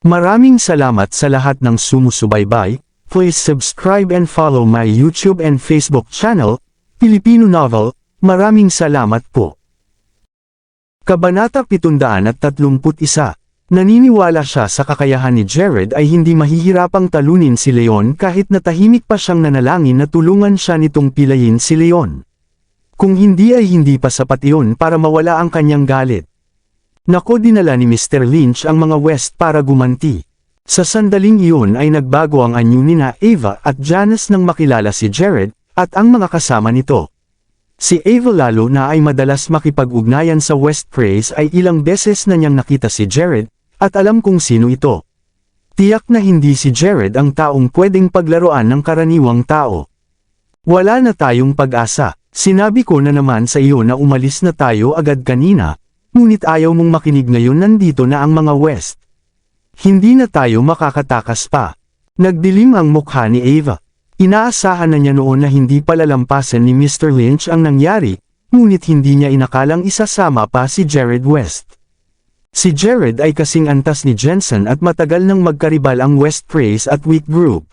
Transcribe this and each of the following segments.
Maraming salamat sa lahat ng sumusubaybay. Please subscribe and follow my YouTube and Facebook channel, Filipino Novel. Maraming salamat po. Kabanata 731. Naniniwala siya sa kakayahan ni Jared ay hindi mahihirapang talunin si Leon kahit na tahimik pa siyang nanalangin na tulungan siya nitong pilayin si Leon. Kung hindi ay hindi pa sapat iyon para mawala ang kanyang galit. Nako, dinala ni Mr. Lynch ang mga West para gumanti. Sa sandaling iyon ay nagbago ang anyo nina Ava at Janice nang makilala si Jared at ang mga kasama nito. Si Ava lalo na ay madalas makipag-ugnayan sa West Praise ay ilang beses na niyang nakita si Jared at alam kung sino ito. Tiyak na hindi si Jared ang taong pwedeng paglaruan ng karaniwang tao. Wala na tayong pag-asa. Sinabi ko na naman sa iyo na umalis na tayo agad kanina, ngunit ayaw mong makinig ngayon, nandito na ang mga West. Hindi na tayo makakatakas pa. Nagdilim ang mukha ni Ava. Inaasahan na niya noon na hindi palalampasan ni Mr. Lynch ang nangyari, ngunit hindi niya inakalang isasama pa si Jared West. Si Jared ay kasing antas ni Jensen at matagal nang magkaribal ang West Praise at Weak Group.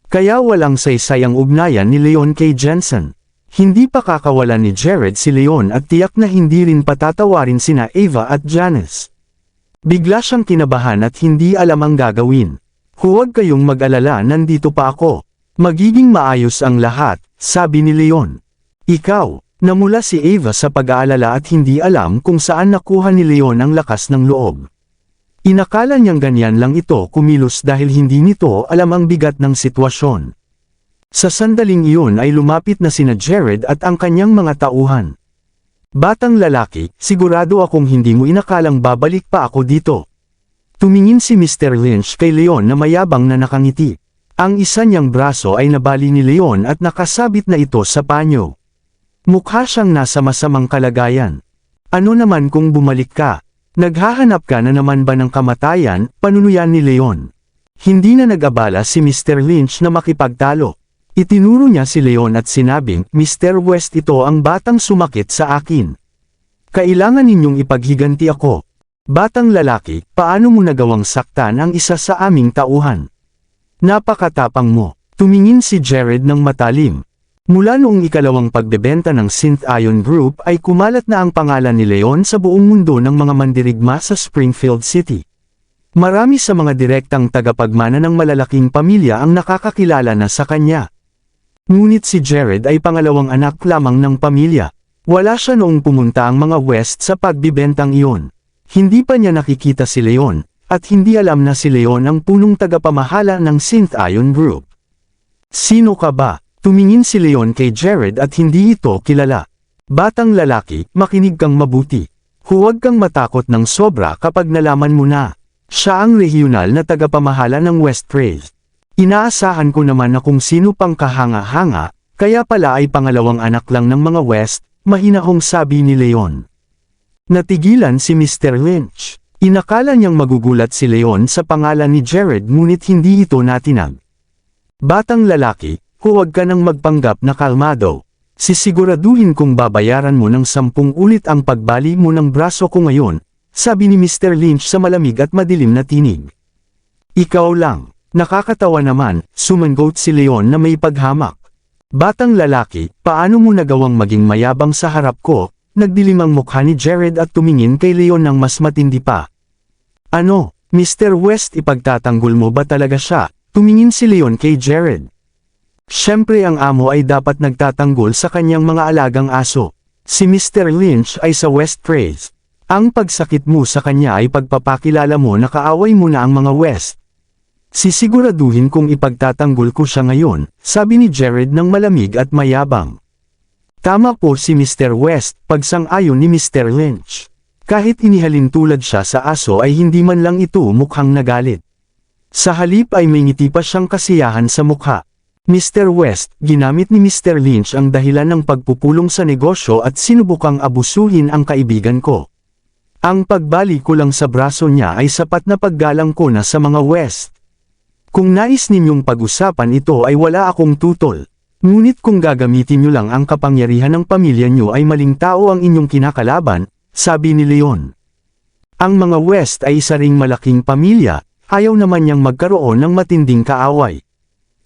Kaya walang saysay ang ugnayan ni Leon kay Jensen. Hindi pa kakawalan ni Jared si Leon at tiyak na hindi rin patatawarin sina Ava at Janice. Bigla siyang kinabahan at hindi alam ang gagawin. Huwag kayong mag-alala, nandito pa ako. Magiging maayos ang lahat, sabi ni Leon. Ikaw, namula si Ava sa pag-aalala at hindi alam kung saan nakuha ni Leon ang lakas ng loob. Inakala niyang ganyan lang ito kumilos dahil hindi nito alam ang bigat ng sitwasyon. Sa sandaling iyon ay lumapit na sina Jared at ang kanyang mga tauhan. Batang lalaki, sigurado akong hindi mo inakalang babalik pa ako dito. Tumingin si Mr. Lynch kay Leon na mayabang na nakangiti. Ang isa niyang braso ay nabali ni Leon at nakasabit na ito sa panyo. Mukha siyang nasa masamang kalagayan. Ano naman kung bumalik ka? Naghahanap ka na naman ba ng kamatayan? Panunuyan ni Leon. Hindi na nag-abala si Mr. Lynch na makipagtalo. Itinuro niya si Leon at sinabing, Mr. West, ito ang batang sumakit sa akin. Kailangan ninyong ipaghiganti ako. Batang lalaki, paano mo nagawang saktan ang isa sa aming tauhan? Napakatapang mo. Tumingin si Jared ng matalim. Mula noong ikalawang pagbebenta ng Synth Ion Group ay kumalat na ang pangalan ni Leon sa buong mundo ng mga mandirigma sa Springfield City. Marami sa mga direktang tagapagmana ng malalaking pamilya ang nakakakilala na sa kanya. Ngunit si Jared ay pangalawang anak lamang ng pamilya. Wala siya noong pumunta ang mga West sa pagbibentang iyon. Hindi pa niya nakikita si Leon, at hindi alam na si Leon ang punong tagapamahala ng Synth Ion Group. Sino ka ba? Tumingin si Leon kay Jared at hindi ito kilala. Batang lalaki, makinig kang mabuti. Huwag kang matakot ng sobra kapag nalaman mo na. Siya ang regional na tagapamahala ng West Praise. Inaasahan ko naman na kung sino pang kahanga-hanga, kaya pala ay pangalawang anak lang ng mga West, mahinahong sabi ni Leon. Natigilan si Mr. Lynch. Inakala niyang magugulat si Leon sa pangalan ni Jared ngunit hindi ito natinag. Batang lalaki, huwag ka nang magpanggap na kalmado. Sisiguraduhin kong babayaran mo ng 10 ulit ang pagbali mo ng braso ko ngayon, sabi ni Mr. Lynch sa malamig at madilim na tinig. Ikaw lang. Nakakatawa naman, sumangot si Leon na may paghamak. Batang lalaki, paano mo nagawang maging mayabang sa harap ko? Nagdilim ang mukha ni Jared at tumingin kay Leon ng mas matindi pa. Ano, Mr. West, ipagtatanggol mo ba talaga siya? Tumingin si Leon kay Jared. Siyempre ang amo ay dapat nagtatanggol sa kanyang mga alagang aso. Si Mr. Lynch ay sa West Praise. Ang pagsakit mo sa kanya ay pagpapakilala mo na kaaway mo na ang mga West. Sisiguraduhin kong ipagtatanggol ko siya ngayon, sabi ni Jared ng malamig at mayabang. Tama po si Mr. West, pagsang-ayon ni Mr. Lynch. Kahit inihalin tulad siya sa aso ay hindi man lang ito mukhang nagalit. Sa halip ay may ngiti pa siyang kasiyahan sa mukha. Mr. West, ginamit ni Mr. Lynch ang dahilan ng pagpupulong sa negosyo at sinubukang abusuhin ang kaibigan ko. Ang pagbali ko lang sa braso niya ay sapat na paggalang ko na sa mga West. Kung nais ninyong pag-usapan ito ay wala akong tutol. Ngunit kung gagamitin nyo lang ang kapangyarihan ng pamilya nyo ay maling tao ang inyong kinakalaban, sabi ni Leon. Ang mga West ay isa ring malaking pamilya, ayaw naman niyang magkaroon ng matinding kaaway.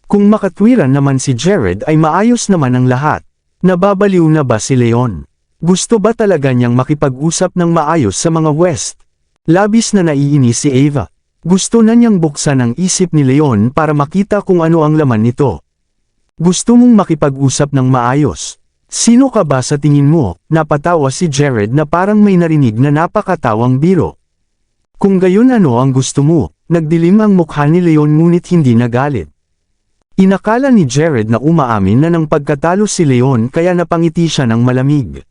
Kung makatwiran naman si Jared ay maayos naman ang lahat. Nababaliw na ba si Leon? Gusto ba talaga niyang makipag-usap ng maayos sa mga West? Labis na naiinis si Ava. Gusto na niyang buksan ang isip ni Leon para makita kung ano ang laman nito. Gusto mong makipag-usap ng maayos? Sino ka ba sa tingin mo? Napatawa si Jared na parang may narinig na napakatawang biro. Kung gayon ano ang gusto mo, nagdilim ang mukha ni Leon ngunit hindi nagalit. Inakala ni Jared na umaamin na ng pagkatalo si Leon kaya napangiti siya ng malamig.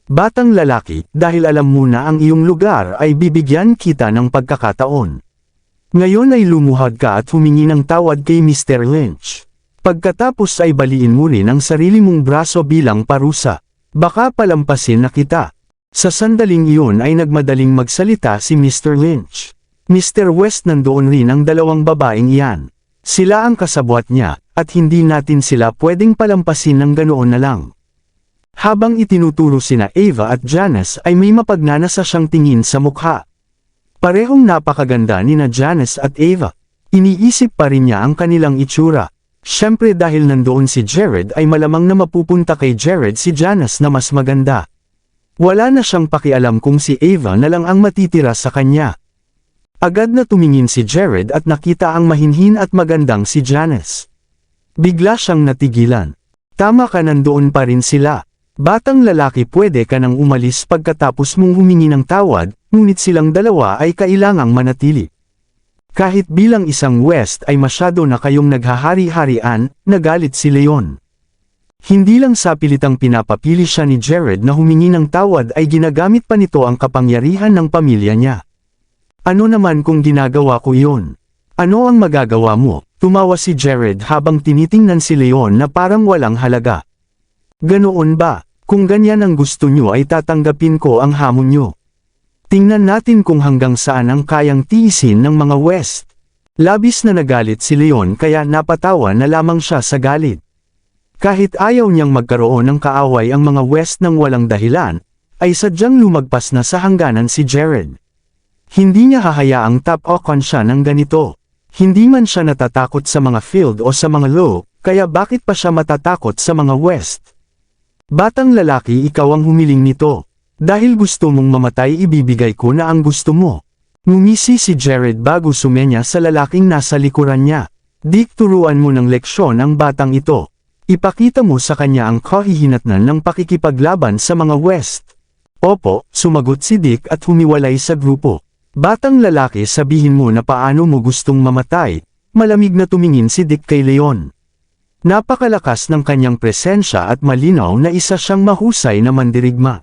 Batang lalaki, dahil alam mo na ang iyong lugar ay bibigyan kita ng pagkakataon. Ngayon ay lumuhad ka at humingi ng tawad kay Mr. Lynch. Pagkatapos ay baliin mo rin ang sarili mong braso bilang parusa. Baka palampasin na kita. Sa sandaling iyon ay nagmadaling magsalita si Mr. Lynch. Mr. West, nandoon rin ang dalawang babaeng iyan. Sila ang kasabwat niya, at hindi natin sila pwedeng palampasin ng ganoon na lang. Habang itinuturo sina Ava at Janice ay may mapagnanasa siyang tingin sa mukha. Parehong napakaganda ni na Janice at Ava. Iniisip pa rin niya ang kanilang itsura. Siyempre dahil nandoon si Jared ay malamang na mapupunta kay Jared si Janice na mas maganda. Wala na siyang pakialam kung si Ava na lang ang matitira sa kanya. Agad na tumingin si Jared at nakita ang mahinhin at magandang si Janice. Bigla siyang natigilan. Tama ka, nandoon pa rin sila. Batang lalaki, pwede ka nang umalis pagkatapos mong humingi ng tawad, ngunit silang dalawa ay kailangang manatili. Kahit bilang isang West ay masyado na kayong naghahari-harian, nagalit si Leon. Hindi lang sa pilitang pinapapili siya ni Jared na humingi ng tawad ay ginagamit pa nito ang kapangyarihan ng pamilya niya. Ano naman kung ginagawa ko iyon? Ano ang magagawa mo? Tumawa si Jared habang tinitingnan si Leon na parang walang halaga. Ganoon ba? Kung ganyan ang gusto nyo ay tatanggapin ko ang hamon nyo. Tingnan natin kung hanggang saan ang kayang tiisin ng mga West. Labis na nagalit si Leon kaya napatawa na lamang siya sa galit. Kahit ayaw niyang magkaroon ng kaaway ang mga West ng walang dahilan, ay sadyang lumagpas na sa hangganan si Jared. Hindi niya hahayaang tap-okan siya ng ganito. Hindi man siya natatakot sa mga field o sa mga low, kaya bakit pa siya matatakot sa mga West? Batang lalaki, ikaw ang humiling nito. Dahil gusto mong mamatay, ibibigay ko na ang gusto mo. Ngumisi si Jared bago sumenya sa lalaking nasa likuran niya. Dick, turuan mo ng leksyon ang batang ito. Ipakita mo sa kanya ang kahihinatnan ng pakikipaglaban sa mga West. Opo, sumagot si Dick at humiwalay sa grupo. Batang lalaki, sabihin mo na paano mo gustong mamatay. Malamig na tumingin si Dick kay Leon. Napakalakas ng kanyang presensya at malinaw na isa siyang mahusay na mandirigma.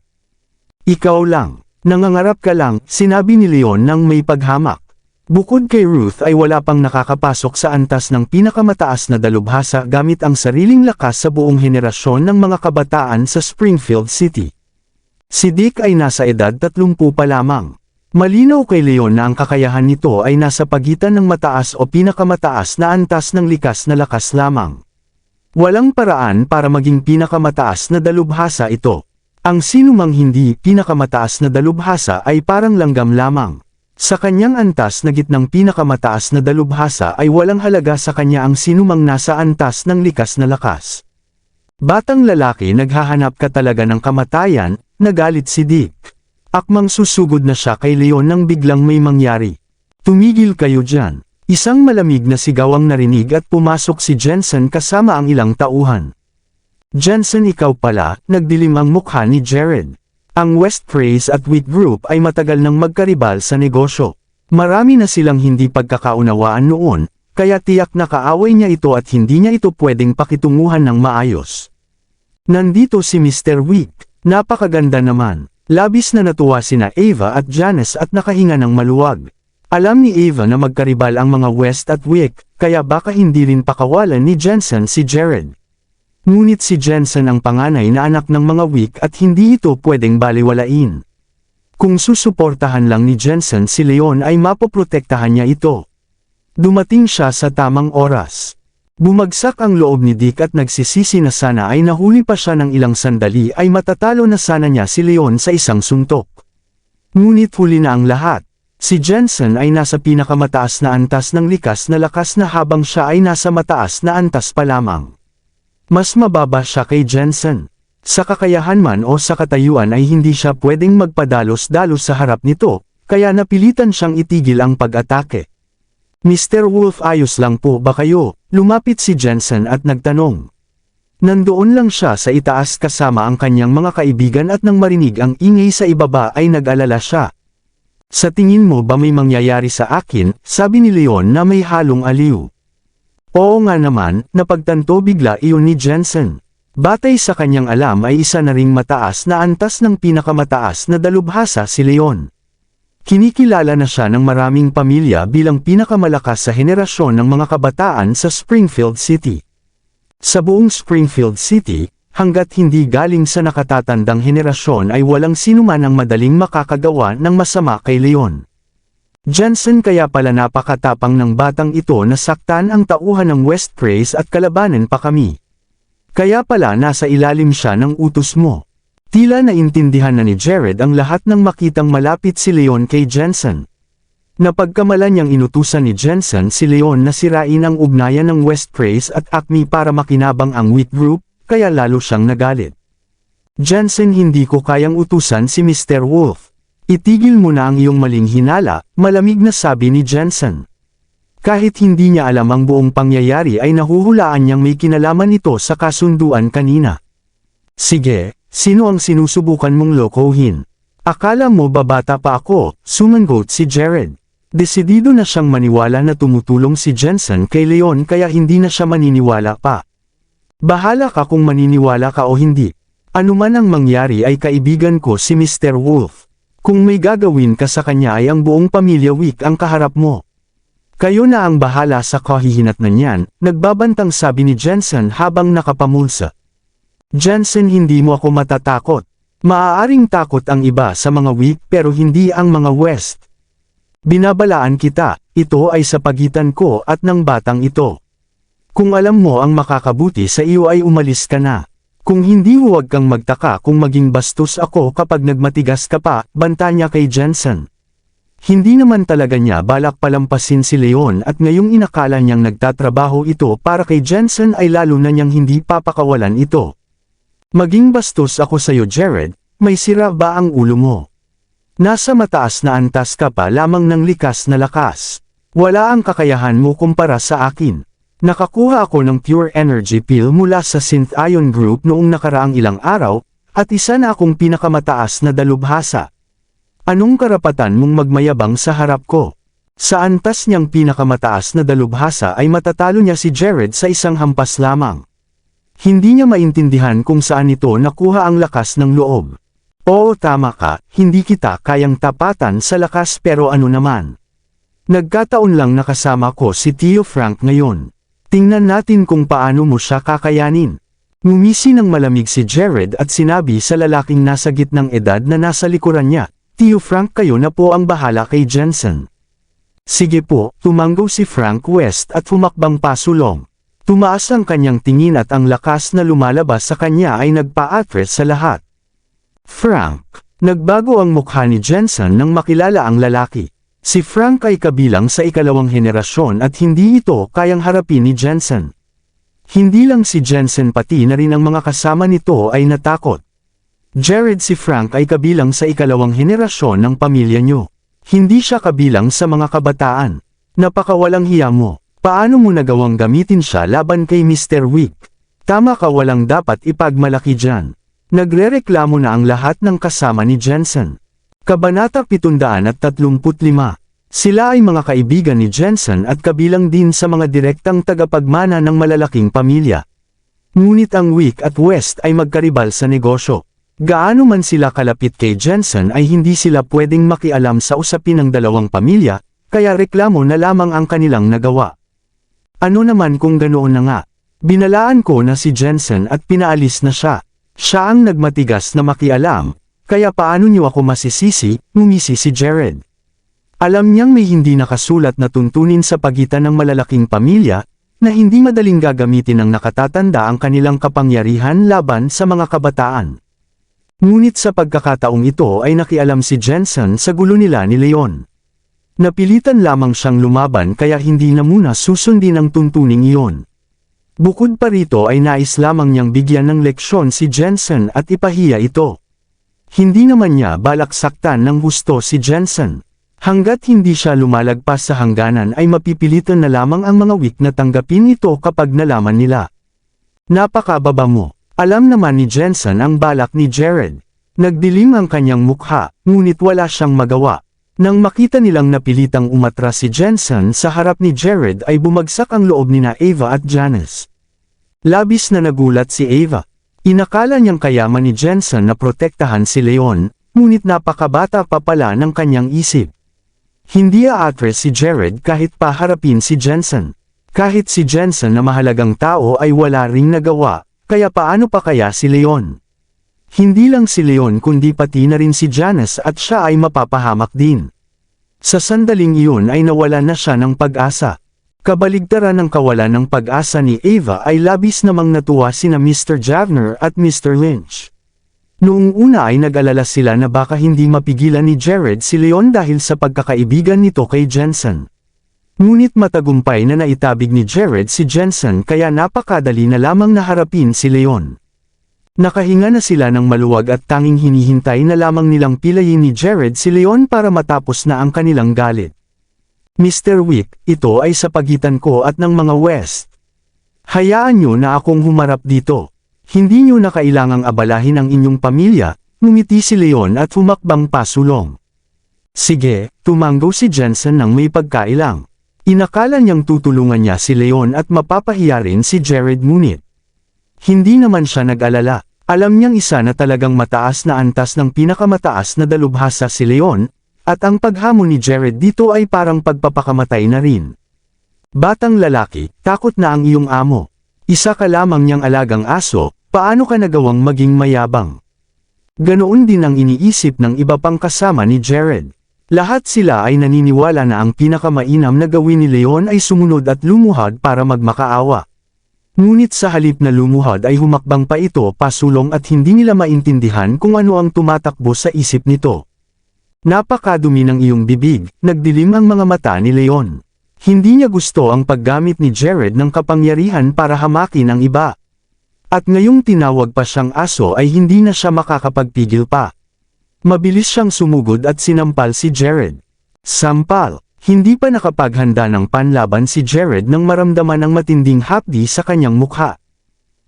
Ikaw lang, nangangarap ka lang, sinabi ni Leon nang may paghamak. Bukod kay Ruth ay wala pang nakakapasok sa antas ng pinakamataas na dalubhasa gamit ang sariling lakas sa buong henerasyon ng mga kabataan sa Springfield City. Si Dick ay nasa edad 30 pa lamang. Malinaw kay Leon na ang kakayahan nito ay nasa pagitan ng mataas o pinakamataas na antas ng likas na lakas lamang. Walang paraan para maging pinakamataas na dalubhasa ito. Ang sinumang hindi pinakamataas na dalubhasa ay parang langgam lamang. Sa kanyang antas na gitnang pinakamataas na dalubhasa ay walang halaga sa kanya ang sinumang nasa antas ng likas na lakas. Batang lalaki, naghahanap ka talaga ng kamatayan, nagalit si Dick. Akmang susugod na siya kay Leon nang biglang may mangyari. Tumigil kayo dyan. Isang malamig na sigaw ang narinig at pumasok si Jensen kasama ang ilang tauhan. Jensen, ikaw pala, nagdilim ang mukha ni Jared. Ang West Praise at Wheat Group ay matagal nang magkaribal sa negosyo. Marami na silang hindi pagkakaunawaan noon, kaya tiyak na kaaway niya ito at hindi niya ito pwedeng pakitunguhan ng maayos. Nandito si Mr. Wheat, napakaganda naman. Labis na natuwa sina Ava at Janice at nakahinga ng maluwag. Alam ni Ava na magkaribal ang mga West at Wick, kaya baka hindi rin pakawalan ni Jensen si Jared. Ngunit si Jensen ang panganay na anak ng mga Wick at hindi ito pwedeng baliwalain. Kung susuportahan lang ni Jensen si Leon ay mapoprotektahan niya ito. Dumating siya sa tamang oras. Bumagsak ang loob ni Dick at nagsisisi na sana ay nahuli pa siya ng ilang sandali ay matatalo na sana niya si Leon sa isang suntok. Ngunit huli na ang lahat. Si Jensen ay nasa pinakamataas na antas ng likas na lakas na habang siya ay nasa mataas na antas pa lamang. Mas mababa siya kay Jensen. Sa kakayahan man o sa katayuan ay hindi siya pwedeng magpadalos-dalos sa harap nito, kaya napilitan siyang itigil ang pag-atake. Mr. Wolf, ayos lang po ba kayo? Lumapit si Jensen at nagtanong. Nandoon lang siya sa itaas kasama ang kanyang mga kaibigan at nang marinig ang ingay sa ibaba ay nag-alala siya. Sa tingin mo ba may mangyayari sa akin? Sabi ni Leon na may halong aliw. Oo nga naman, napagtanto bigla iyon ni Jensen. Batay sa kanyang alam ay isa na ring mataas na antas ng pinakamataas na dalubhasa si Leon. Kinikilala na siya ng maraming pamilya bilang pinakamalakas sa henerasyon ng mga kabataan sa Springfield City. Sa buong Springfield City, hanggat hindi galing sa nakatatandang henerasyon ay walang sinuman ang madaling makakagawa ng masama kay Leon. Jensen, kaya pala napakatapang ng batang ito na saktan ang tauhan ng West Praise at kalabanan pa kami. Kaya pala nasa ilalim siya ng utos mo. Tila naintindihan na ni Jared ang lahat ng makitang malapit si Leon kay Jensen. Napagkamalan niyang inutusan ni Jensen si Leon na sirain ang ugnayan ng West Praise at Acme para makinabang ang weak group, kaya lalo siyang nagalit. Jensen, hindi ko kayang utusan si Mr. Wolf. Itigil mo na ang iyong maling hinala, malamig na sabi ni Jensen. Kahit hindi niya alam ang buong pangyayari ay nahuhulaan niyang may kinalaman ito sa kasunduan kanina. Sige, sino ang sinusubukan mong lokohin? Akala mo babata pa ako, sumangot si Jared. Desidido na siyang maniwala na tumutulong si Jensen kay Leon kaya hindi na siya maniniwala pa. Bahala ka kung maniniwala ka o hindi. Ano man ang mangyari ay kaibigan ko si Mr. Wolf. Kung may gagawin ka sa kanya ay ang buong pamilya weak ang kaharap mo. Kayo na ang bahala sa kahihinatnan niyan, nagbabantang sabi ni Jensen habang nakapamulsa. Jensen, hindi mo ako matatakot. Maaaring takot ang iba sa mga weak pero hindi ang mga West. Binabalaan kita, ito ay sa pagitan ko at ng batang ito. Kung alam mo ang makakabuti sa iyo ay umalis ka na. Kung hindi, huwag kang magtaka kung maging bastos ako kapag nagmatigas ka pa, banta niya kay Jensen. Hindi naman talaga niya balak palampasin si Leon at ngayong inakala niyang nagtatrabaho ito para kay Jensen ay lalo na niyang hindi papakawalan ito. Maging bastos ako sayo, Jared, may sira ba ang ulo mo? Nasa mataas na antas ka pa lamang ng likas na lakas. Wala ang kakayahan mo kumpara sa akin. Nakakuha ako ng pure energy pill mula sa Synth Ion Group noong nakaraang ilang araw, at isa na akong pinakamataas na dalubhasa. Anong karapatan mong magmayabang sa harap ko? Sa antas niyang pinakamataas na dalubhasa ay matatalo niya si Jared sa isang hampas lamang. Hindi niya maintindihan kung saan ito nakuha ang lakas ng loob. Oo, tama ka, hindi kita kayang tapatan sa lakas pero ano naman. Nagkataon lang nakasama ko si Tio Frank ngayon. Tingnan natin kung paano mo siya kakayanin. Ngumisi ng malamig si Jared at sinabi sa lalaking nasa gitnang edad na nasa likuran niya, Tio Frank, kayo na po ang bahala kay Jensen. Sige po, tumanggo si Frank West at humakbang pasulong. Tumaas ang kanyang tingin at ang lakas na lumalabas sa kanya ay nagpa-atres sa lahat. Frank, nagbago ang mukha ni Jensen nang makilala ang lalaki. Si Frank ay kabilang sa ikalawang henerasyon at hindi ito kayang harapin ni Jensen. Hindi lang si Jensen pati na rin ang mga kasama nito ay natakot. Jared, si Frank ay kabilang sa ikalawang henerasyon ng pamilya niyo. Hindi siya kabilang sa mga kabataan. Napakawalang hiya mo. Paano mo nagawang gamitin siya laban kay Mr. Wick? Tama ka, walang dapat ipagmalaki dyan. Nagrereklamo na ang lahat ng kasama ni Jensen. Kabanata 735. Sila ay mga kaibigan ni Jensen at kabilang din sa mga direktang tagapagmana ng malalaking pamilya. Ngunit ang Wick at West ay magkaribal sa negosyo. Gaano man sila kalapit kay Jensen ay hindi sila pwedeng makialam sa usapin ng dalawang pamilya, kaya reklamo na lamang ang kanilang nagawa. Ano naman kung ganoon na nga? Binalaan ko na si Jensen at pinaalis na siya. Siya ang nagmatigas na makialam. Kaya paano niyo ako masisisi, ngumisi si Jared. Alam niyang may hindi nakasulat na tuntunin sa pagitan ng malalaking pamilya, na hindi madaling gagamitin ng nakatatanda ang kanilang kapangyarihan laban sa mga kabataan. Ngunit sa pagkakataong ito ay nakialam si Jensen sa gulo nila ni Leon. Napilitan lamang siyang lumaban kaya hindi na muna susundin ang tuntuning iyon. Bukod pa rito ay nais lamang niyang bigyan ng leksyon si Jensen at ipahiya ito. Hindi naman niya balak saktan ng husto si Jensen. Hanggat hindi siya lumalagpas sa hangganan ay mapipilitan na lamang ang mga weak na tanggapin ito kapag nalaman nila. Napakababa mo. Alam naman ni Jensen ang balak ni Jared. Nagdilim ang kanyang mukha, ngunit wala siyang magawa. Nang makita nilang napilitang umatras si Jensen sa harap ni Jared ay bumagsak ang loob nina Ava at Janice. Labis na nagulat si Ava. Inakala niyang kayaman ni Jensen na protektahan si Leon, ngunit napakabata pa pala ng kanyang isip. Hindi aatres si Jared kahit paharapin si Jensen. Kahit si Jensen na mahalagang tao ay wala ring nagawa, kaya paano pa kaya si Leon? Hindi lang si Leon kundi pati na rin si Janice at siya ay mapapahamak din. Sa sandaling iyon ay nawalan na siya ng pag-asa. Kabaligtaran ng kawalan ng pag-asa ni Ava ay labis namang natuwa sina Mr. Javner at Mr. Lynch. Noong una ay nag-alala sila na baka hindi mapigilan ni Jared si Leon dahil sa pagkakaibigan nito kay Jensen. Ngunit matagumpay na naitabig ni Jared si Jensen kaya napakadali na lamang naharapin si Leon. Nakahinga na sila ng maluwag at tanging hinihintay na lamang nilang pilayin ni Jared si Leon para matapos na ang kanilang galit. Mr. Wick, ito ay sa pagitan ko at ng mga West. Hayaan nyo na akong humarap dito. Hindi nyo na kailangang abalahin ang inyong pamilya, ngumiti si Leon at humakbang pasulong. Sige, tumanggo si Jensen ng may pagkailang. Inakala niyang tutulungan niya si Leon at mapapahiya rin si Jared ngunit. Hindi naman siya nag-alala. Alam niyang isa na talagang mataas na antas ng pinakamataas na dalubhasa si Leon, at ang paghamon ni Jared dito ay parang pagpapakamatay na rin. Batang lalaki, takot na ang iyong amo. Isa ka lamang niyang alagang aso, paano ka nagawang maging mayabang? Ganoon din ang iniisip ng iba pang kasama ni Jared. Lahat sila ay naniniwala na ang pinakamainam na gawin ni Leon ay sumunod at lumuhad para magmakaawa. Ngunit sa halip na lumuhad ay humakbang pa ito pasulong at hindi nila maintindihan kung ano ang tumatakbo sa isip nito. Napakadumi ng iyong bibig, nagdilim ang mga mata ni Leon. Hindi niya gusto ang paggamit ni Jared ng kapangyarihan para hamakin ang iba. At ngayong tinawag pa siyang aso ay hindi na siya makakapagpigil pa. Mabilis siyang sumugod at sinampal si Jared. Sampal, hindi pa nakapaghanda ng panlaban si Jared nang maramdaman ang matinding hapdi sa kanyang mukha.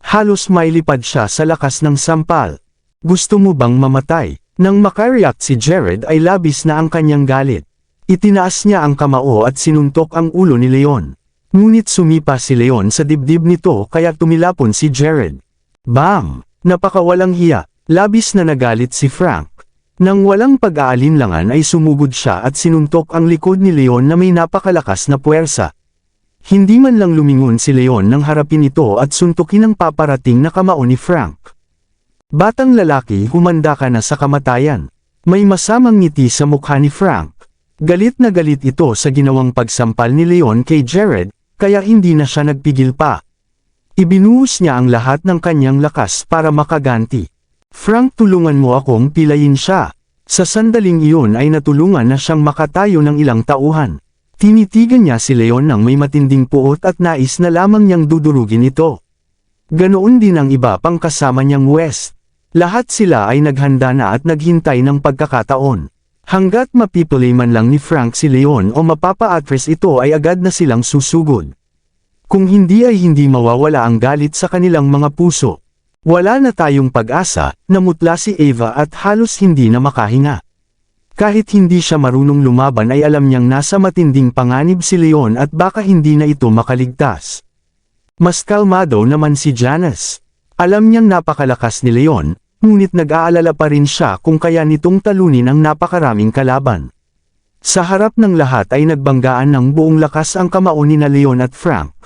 Halos mailipad siya sa lakas ng sampal. Gusto mo bang mamatay? Nang makareact si Jared ay labis na ang kanyang galit. Itinaas niya ang kamao at sinuntok ang ulo ni Leon. Ngunit sumipa si Leon sa dibdib nito kaya tumilapon si Jared. Bam! Napakawalang hiya. Labis na nagalit si Frank. Nang walang pag-aalinlangan ay sumugod siya at sinuntok ang likod ni Leon na may napakalakas na puwersa. Hindi man lang lumingon si Leon nang harapin ito at suntukin ang paparating na kamao ni Frank. Batang lalaki, humanda ka na sa kamatayan. May masamang ngiti sa mukha ni Frank. Galit na galit ito sa ginawang pagsampal ni Leon kay Jared, kaya hindi na siya nagpigil pa. Ibinuhos niya ang lahat ng kanyang lakas para makaganti. Frank, tulungan mo akong pilayin siya. Sa sandaling iyon ay natulungan na siyang makatayo ng ilang tauhan. Tinitigan niya si Leon ng may matinding puot at nais na lamang niyang dudurugin ito. Ganoon din ang iba pang kasama niyang West. Lahat sila ay naghanda na at naghintay ng pagkakataon. Hanggat mapipili man lang ni Frank si Leon o mapapa-address ito ay agad na silang susugod. Kung hindi ay hindi mawawala ang galit sa kanilang mga puso. Wala na tayong pag-asa, namutla si Ava at halos hindi na makahinga. Kahit hindi siya marunong lumaban ay alam niyang nasa matinding panganib si Leon at baka hindi na ito makaligtas. Mas kalmado naman si Janice. Alam niyang napakalakas ni Leon, ngunit nag-aalala pa rin siya kung kaya nitong talunin ang napakaraming kalaban. Sa harap ng lahat ay nagbanggaan ng buong lakas ang kamao ni na Leon at Frank.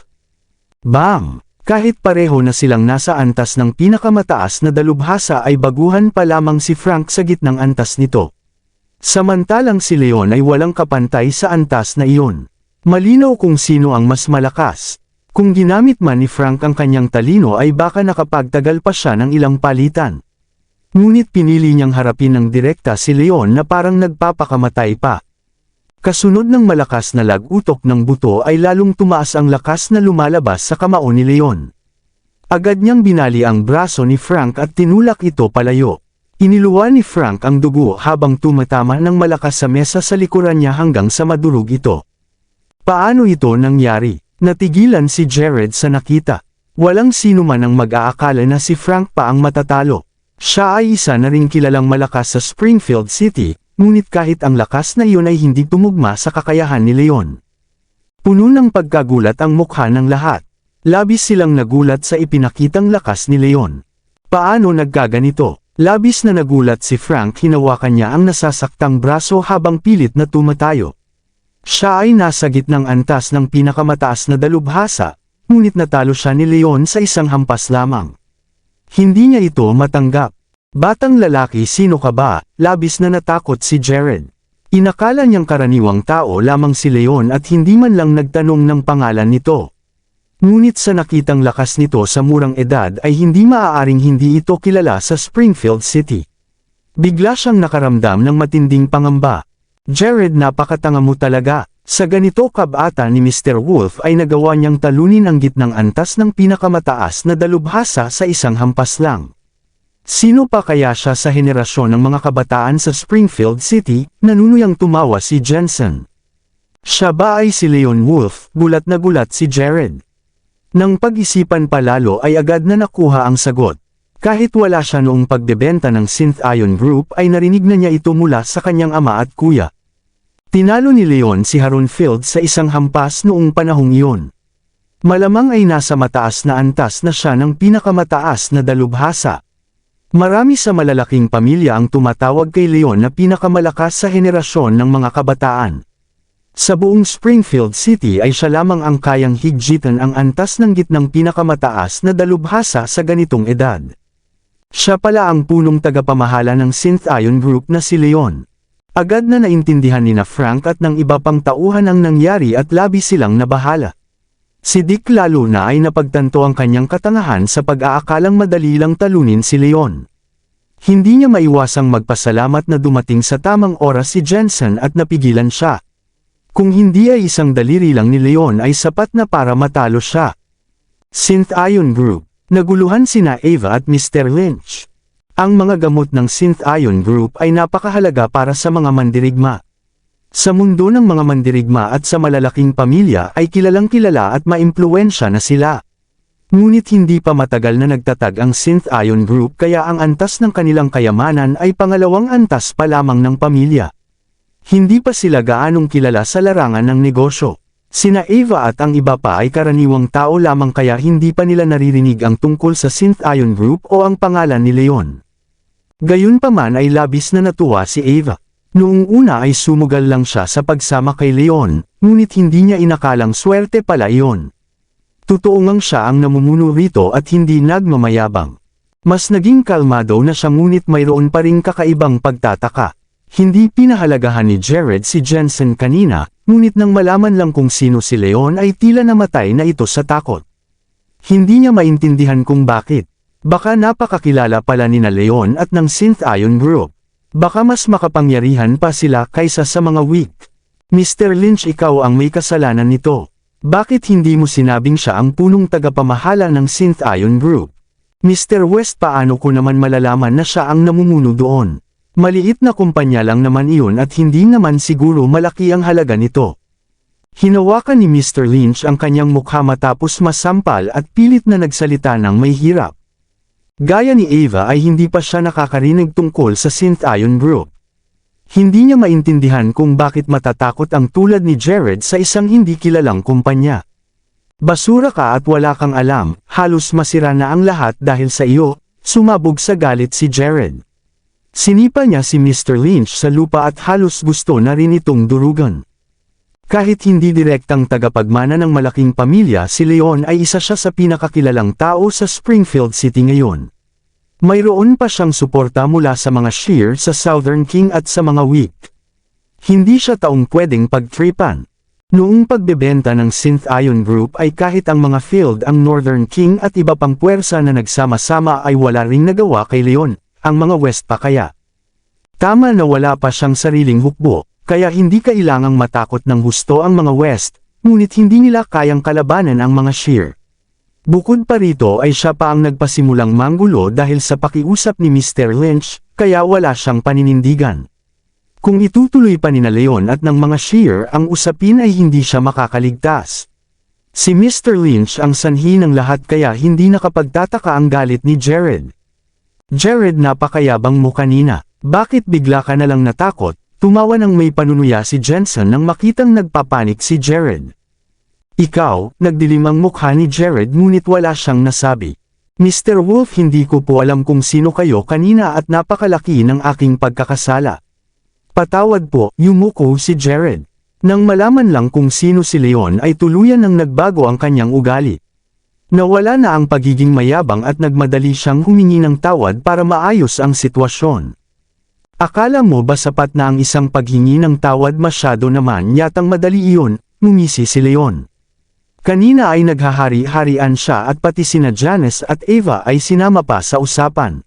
Bam! Kahit pareho na silang nasa antas ng pinakamataas na dalubhasa ay baguhan pa lamang si Frank sa gitnang antas nito. Samantalang si Leon ay walang kapantay sa antas na iyon. Malinaw kung sino ang mas malakas. Kung ginamit man ni Frank ang kanyang talino ay baka nakapagtagal pa siya ng ilang palitan. Ngunit pinili niyang harapin ng direkta si Leon na parang nagpapakamatay pa. Kasunod ng malakas na lagutok ng buto ay lalong tumaas ang lakas na lumalabas sa kamao ni Leon. Agad niyang binali ang braso ni Frank at tinulak ito palayo. Iniluwa ni Frank ang dugo habang tumatama ng malakas sa mesa sa likuran niya hanggang sa madurog ito. Paano ito nangyari? Natigilan si Jared sa nakita. Walang sino man ang mag-aakala na si Frank pa ang matatalo. Siya ay isa na ring kilalang malakas sa Springfield City, ngunit kahit ang lakas na iyon ay hindi tumugma sa kakayahan ni Leon. Puno ng pagkagulat ang mukha ng lahat. Labis silang nagulat sa ipinakitang lakas ni Leon. Paano nagkaganito? Labis na nagulat si Frank, hinawakan niya ang nasasaktang braso habang pilit na tumatayo. Siya ay nasa gitnang antas ng pinakamataas na dalubhasa, ngunit natalo siya ni Leon sa isang hampas lamang. Hindi niya ito matanggap. Batang lalaki, sino ka ba? Labis na natakot si Jared. Inakala niyang karaniwang tao lamang si Leon at hindi man lang nagtanong ng pangalan nito. Ngunit sa nakitang lakas nito sa murang edad ay hindi maaaring hindi ito kilala sa Springfield City. Bigla siyang nakaramdam ng matinding pangamba. Jared, napakatanga mo talaga. Sa ganito kabata ni Mr. Wolf ay nagawa niyang talunin ang gitnang antas ng pinakamataas na dalubhasa sa isang hampas lang. Sino pa kaya siya sa henerasyon ng mga kabataan sa Springfield City? Nanunuyang tumawa si Jensen. Siya ba ay si Leon Wolf? Gulat na gulat si Jared. Nang pag-isipan palalo ay agad na nakuha ang sagot. Kahit wala siya noong pagbebenta ng Synth Ion Group ay narinig na niya ito mula sa kanyang ama at kuya. Tinalo ni Leon si Haroon Field sa isang hampas noong panahong iyon. Malamang ay nasa mataas na antas na siya ng pinakamataas na dalubhasa. Marami sa malalaking pamilya ang tumatawag kay Leon na pinakamalakas sa henerasyon ng mga kabataan. Sa buong Springfield City ay siya lamang ang kayang higgitan ang antas ng gitnang pinakamataas na dalubhasa sa ganitong edad. Siya pala ang punong tagapamahala ng Synth Ion Group na si Leon. Agad na naintindihan ni Frank at ng iba pang tauhan ang nangyari at labis silang nabahala. Si Dick lalo na ay napagtanto ang kanyang katangahan sa pag-aakalang madali lang talunin si Leon. Hindi niya maiwasang magpasalamat na dumating sa tamang oras si Jensen at napigilan siya. Kung hindi ay isang daliri lang ni Leon ay sapat na para matalo siya. Synth Ion Group. Naguluhan sina Ava at Mr. Lynch. Ang mga gamot ng Synth Ion Group ay napakahalaga para sa mga mandirigma. Sa mundo ng mga mandirigma at sa malalaking pamilya ay kilalang kilala at maimpluwensya na sila. Ngunit hindi pa matagal na nagtatag ang Synth Ion Group kaya ang antas ng kanilang kayamanan ay pangalawang antas pa lamang ng pamilya. Hindi pa sila gaanong kilala sa larangan ng negosyo. Sina Ava at ang iba pa ay karaniwang tao lamang kaya hindi pa nila naririnig ang tungkol sa Synth Ion Group o ang pangalan ni Leon. Gayunpaman ay labis na natuwa si Ava. Noong una ay sumugal lang siya sa pagsama kay Leon, ngunit hindi niya inakalang swerte pala iyon. Totoo ngang siya ang namumuno rito at hindi nagmamayabang. Mas naging kalmado na siya ngunit mayroon pa ring kakaibang pagtataka. Hindi pinahalagahan ni Jared si Jensen kanina, ngunit nang malaman lang kung sino si Leon ay tila namatay na ito sa takot. Hindi niya maintindihan kung bakit. Baka napakakilala pala nina Leon at ng Synth Ion Group. Baka mas makapangyarihan pa sila kaysa sa mga weak. Mr. Lynch, ikaw ang may kasalanan nito. Bakit hindi mo sinabing siya ang punong tagapamahala ng Synth Ion Group? Mr. West, paano ko naman malalaman na siya ang namumuno doon? Maliit na kumpanya lang naman iyon at hindi naman siguro malaki ang halaga nito. Hinawakan ni Mr. Lynch ang kanyang mukha matapos masampal at pilit na nagsalita ng may hirap. Gaya ni Ava ay hindi pa siya nakakarinig tungkol sa Synth Ion Group. Hindi niya maintindihan kung bakit matatakot ang tulad ni Jared sa isang hindi kilalang kumpanya. Basura ka at wala kang alam, halos masira na ang lahat dahil sa iyo, sumabog sa galit si Jared. Sinipa niya si Mr. Lynch sa lupa at halos gusto na rin itong durugan. Kahit hindi direktang tagapagmana ng malaking pamilya, si Leon ay isa siya sa pinakakilalang tao sa Springfield City ngayon. Mayroon pa siyang suporta mula sa mga shear sa Southern King at sa mga weak. Hindi siya taong pwedeng pagtripan. Noong pagbebenta ng Synth Ion Group ay kahit ang mga field ang Northern King at iba pang puwersa na nagsama-sama ay wala ring nagawa kay Leon, ang mga West pa kaya. Tama na wala pa siyang sariling hukbo. kaya hindi kailangang matakot ng husto ang mga West, ngunit hindi nila kayang kalabanan ang mga Shear. Bukod pa rito ay siya pa ang nagpasimulang manggulo dahil sa pakiusap ni Mr. Lynch, kaya wala siyang paninindigan. Kung itutuloy pa ni Leon at ng mga Shear ang usapin ay hindi siya makakaligtas. Si Mr. Lynch ang sanhi ng lahat kaya hindi nakapagtataka ang galit ni Jared. Jared, napakayabang mo kanina. Bakit bigla ka na lang natakot? Tumawa ng may panunuya si Jensen nang makitang nagpapanik si Jared. Ikaw, nagdilim ang mukha ni Jared ngunit wala siyang nasabi. Mr. Wolf, hindi ko po alam kung sino kayo kanina at napakalaki ng aking pagkakasala. Patawad po, yumuko si Jared. Nang malaman lang kung sino si Leon ay tuluyan nang nagbago ang kanyang ugali. Nawala na ang pagiging mayabang at nagmadali siyang humingi ng tawad para maayos ang sitwasyon. Akala mo ba sapat na ang isang paghingi ng tawad? Masyado naman yatang madali iyon, ngumisi si Leon. Kanina ay naghahari-harian siya at pati sina Janice at Eva ay sinama pa sa usapan.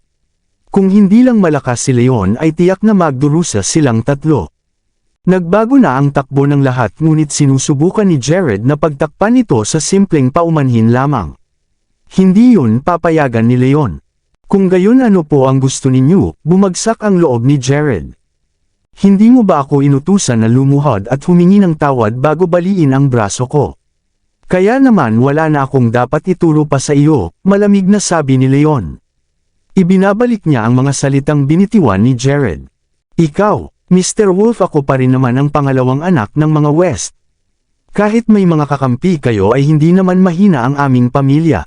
Kung hindi lang malakas si Leon ay tiyak na magdurusa silang tatlo. Nagbago na ang takbo ng lahat ngunit sinusubukan ni Jared na pagtakpan ito sa simpleng paumanhin lamang. Hindi yun papayagan ni Leon. Kung gayon, ano po ang gusto ninyo? Bumagsak ang loob ni Jared. Hindi mo ba ako inutusan na lumuhod at humingi ng tawad bago baliin ang braso ko? Kaya naman wala na akong dapat ituro pa sa iyo, malamig na sabi ni Leon. Ibinabalik niya ang mga salitang binitiwan ni Jared. Ikaw, Mr. Wolf, ako pa rin naman ang pangalawang anak ng mga West. Kahit may mga kakampi kayo ay hindi naman mahina ang aming pamilya.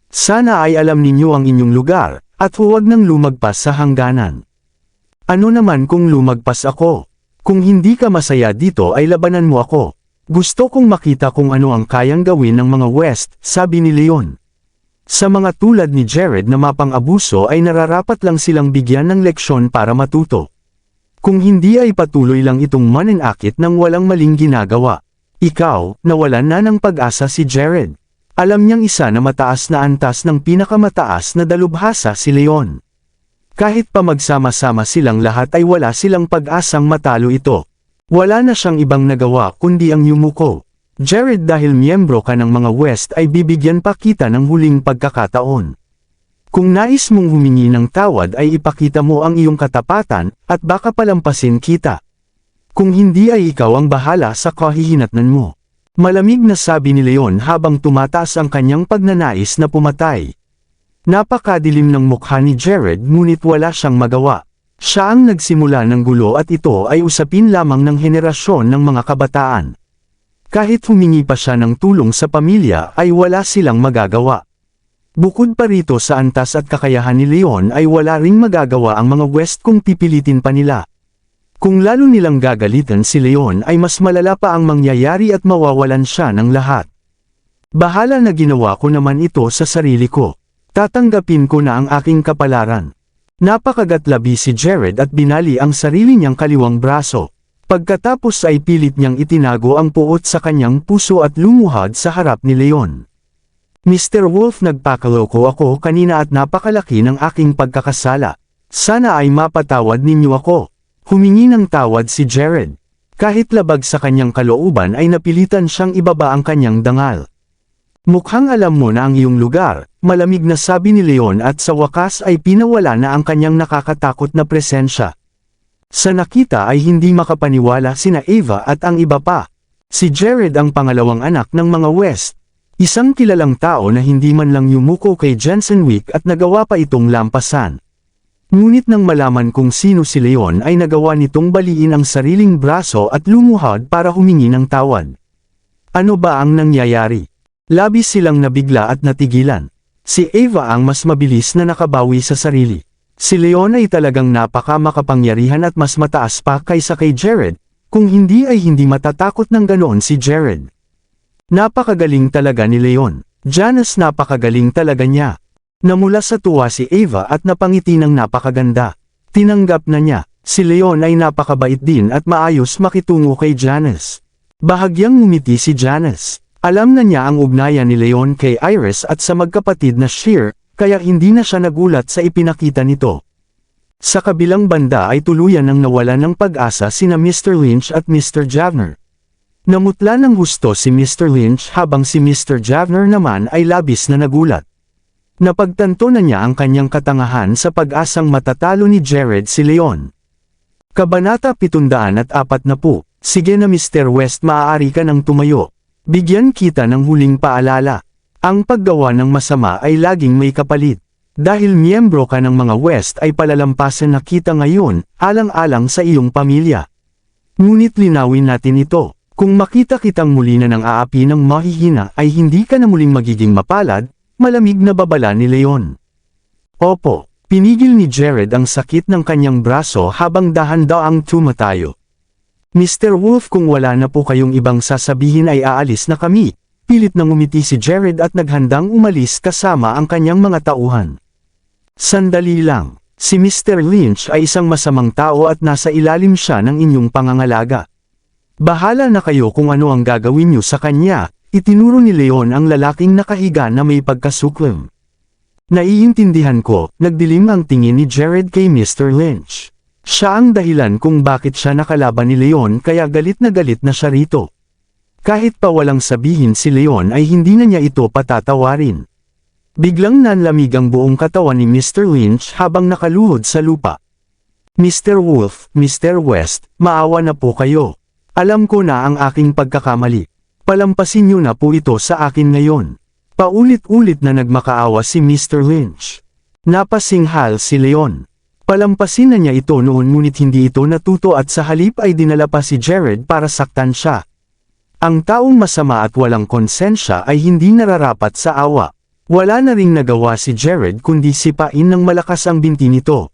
Sana ay alam ninyo ang inyong lugar, at huwag nang lumagpas sa hangganan. Ano naman kung lumagpas ako? Kung hindi ka masaya dito ay labanan mo ako. Gusto kong makita kung ano ang kayang gawin ng mga West, sabi ni Leon. Sa mga tulad ni Jared na mapang-abuso ay nararapat lang silang bigyan ng leksyon para matuto. Kung hindi ay patuloy lang itong mananakit ng walang maling ginagawa. Ikaw, nawalan na ng pag-asa si Jared. Alam niyang isa na mataas na antas ng pinakamataas na dalubhasa si Leon. Kahit pa magsama-sama silang lahat ay wala silang pag-asang matalo ito. Wala na siyang ibang nagawa kundi ang yumuko. Jared, dahil miyembro ka ng mga West ay bibigyan pa kita ng huling pagkakataon. Kung nais mong humingi ng tawad ay ipakita mo ang iyong katapatan, at baka palampasin kita. Kung hindi ay ikaw ang bahala sa kahihinatnan mo. Malamig na sabi ni Leon habang tumataas ang kanyang pagnanais na pumatay. Napakadilim ng mukha ni Jared ngunit wala siyang magawa. Siya ang nagsimula ng gulo at ito ay usapin lamang ng henerasyon ng mga kabataan. Kahit humingi pa siya ng tulong sa pamilya ay wala silang magagawa. Bukod pa rito sa antas at kakayahan ni Leon ay wala ring magagawa ang mga West kung pipilitin pa nila. Kung lalo nilang gagalitan si Leon ay mas malala pa ang mangyayari at mawawalan siya ng lahat. Bahala na, ginawa ko naman ito sa sarili ko. Tatanggapin ko na ang aking kapalaran. Napakagatlabi si Jared at binali ang sarili niyang kaliwang braso. Pagkatapos ay pilit niyang itinago ang puot sa kanyang puso at lumuhod sa harap ni Leon. Mr. Wolf, nagpakaloko ako kanina at napakalaki ng aking pagkakasala. Sana ay mapatawad ninyo ako. Humingi ng tawad si Jared. Kahit labag sa kanyang kalooban ay napilitan siyang ibaba ang kanyang dangal. Mukhang alam mo na ang iyong lugar, malamig na sabi ni Leon at sa wakas ay pinawala na ang kanyang nakakatakot na presensya. Sa nakita ay hindi makapaniwala sina Eva at ang iba pa. Si Jared ang pangalawang anak ng mga West. Isang kilalang tao na hindi man lang yumuko kay Jensen Wick at nagawa pa itong lampasan. Ngunit nang malaman kung sino si Leon ay nagawa nitong baliin ang sariling braso at lumuhod para humingi ng tawad. Ano ba ang nangyayari? Labis silang nabigla at natigilan. Si Eva ang mas mabilis na nakabawi sa sarili. Si Leon ay talagang napaka makapangyarihan at mas mataas pa kaysa kay Jared, kung hindi ay hindi matatakot ng ganoon si Jared. Napakagaling talaga ni Leon. Janice, napakagaling talaga niya. Namula sa tuwa si Eva at napangiti ng napakaganda. Tinanggap na niya. Si Leon ay napakabait din at maayos makitungo kay Janice. Bahagyang ngumiti si Janice. Alam na niya ang ugnayan ni Leon kay Iris at sa magkapatid na Shear, kaya hindi na siya nagulat sa ipinakita nito. Sa kabilang banda ay tuluyan nang nawalan ng pag-asa sina Mr. Lynch at Mr. Javner. Namutla ng husto si Mr. Lynch habang si Mr. Javner naman ay labis na nagulat. Napagtanto na niya ang kanyang katangahan sa pag-asang matatalo ni Jared si Leon. Kabanata 740, Sige na Mr. West, maaari ka nang tumayo. Bigyan kita ng huling paalala. Ang paggawa ng masama ay laging may kapalit. Dahil miyembro ka ng mga West ay palalampasan na kita ngayon, alang-alang sa iyong pamilya. Ngunit linawin natin ito. Kung makita kitang muli na ng aapi ng mahihina ay hindi ka na muling magiging mapalad, malamig na babala ni Leon. Opo, pinigil ni Jared ang sakit ng kanyang braso habang dahan-daang tumatayo. Mr. Wolf, kung wala na po kayong ibang sasabihin ay aalis na kami. Pilit na ngumiti si Jared at naghandang umalis kasama ang kanyang mga tauhan. Sandali lang, si Mr. Lynch ay isang masamang tao at nasa ilalim siya ng inyong pangangalaga. Bahala na kayo kung ano ang gagawin niyo sa kanya, itinuro ni Leon ang lalaking nakahiga na may pagkasuklam. Naiintindihan ko, nagdilim ang tingin ni Jared kay Mr. Lynch. Siya ang dahilan kung bakit siya nakalaban ni Leon kaya galit na siya rito. Kahit pa walang sabihin si Leon ay hindi na niya ito patatawarin. Biglang nanlamig ang buong katawan ni Mr. Lynch habang nakaluhod sa lupa. Mr. Wolf, Mr. West, maawa na po kayo. Alam ko na ang aking pagkakamali. Palampasin niyo na po ito sa akin ngayon. Paulit-ulit na nagmakaawa si Mr. Lynch. Napasinghal si Leon. Palampasin na niya ito noon ngunit hindi ito natuto at sa halip ay dinala pa si Jared para saktan siya. Ang taong masama at walang konsensya ay hindi nararapat sa awa. Wala na ring nagawa si Jared kundi sipain ng malakas ang binti nito.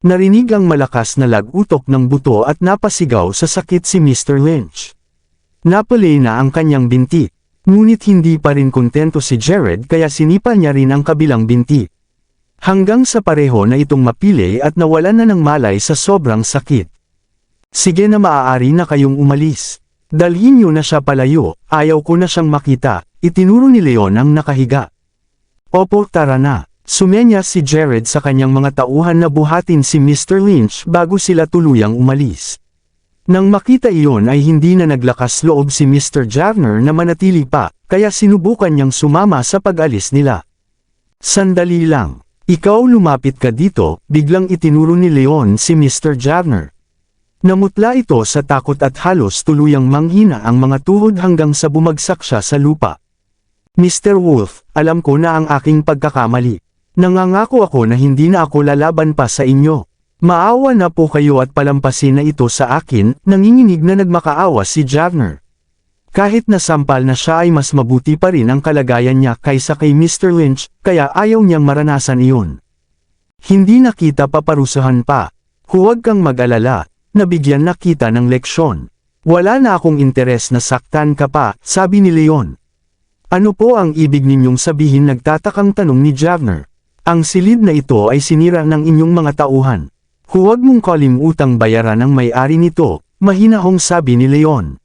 Narinig ang malakas na lag-utok ng buto at napasigaw sa sakit si Mr. Lynch. Napalay na ang kanyang binti. Ngunit hindi pa rin kontento si Jared kaya sinipa niya rin ang kabilang binti. Hanggang sa pareho na itong mapili at nawalan na ng malay sa sobrang sakit. Sige na, maaari na kayong umalis. Dalhin niyo na siya palayo, ayaw ko na siyang makita, itinuro ni Leon ang nakahiga. Opo, tara na. Sumenya si Jared sa kanyang mga tauhan na buhatin si Mr. Lynch bago sila tuluyang umalis. Nang makita iyon ay hindi na naglakas loob si Mr. Javner na manatili pa, kaya sinubukan niyang sumama sa pag-alis nila. Sandali lang. Ikaw, lumapit ka dito, biglang itinuro ni Leon si Mr. Javner. Namutla ito sa takot at halos tuluyang manghina ang mga tuhod hanggang sa bumagsak siya sa lupa. Mr. Wolf, alam ko na ang aking pagkakamali. Nangangako ako na hindi na ako lalaban pa sa inyo. Maawa na po kayo at palampasin na ito sa akin, nanginginig na nagmakaawa si Javner. Kahit nasampal na siya ay mas mabuti pa rin ang kalagayan niya kaysa kay Mr. Lynch, kaya ayaw niyang maranasan iyon. Hindi na kita paparusahan pa. Huwag kang mag-alala, nabigyan na kita ng leksyon. Wala na akong interes na saktan ka pa, sabi ni Leon. Ano po ang ibig ninyong sabihin, nagtatakang tanong ni Javner. Ang silid na ito ay sinira ng inyong mga tauhan. Huwag mong kalimutang bayaran ang may-ari nito, mahinahong sabi ni Leon.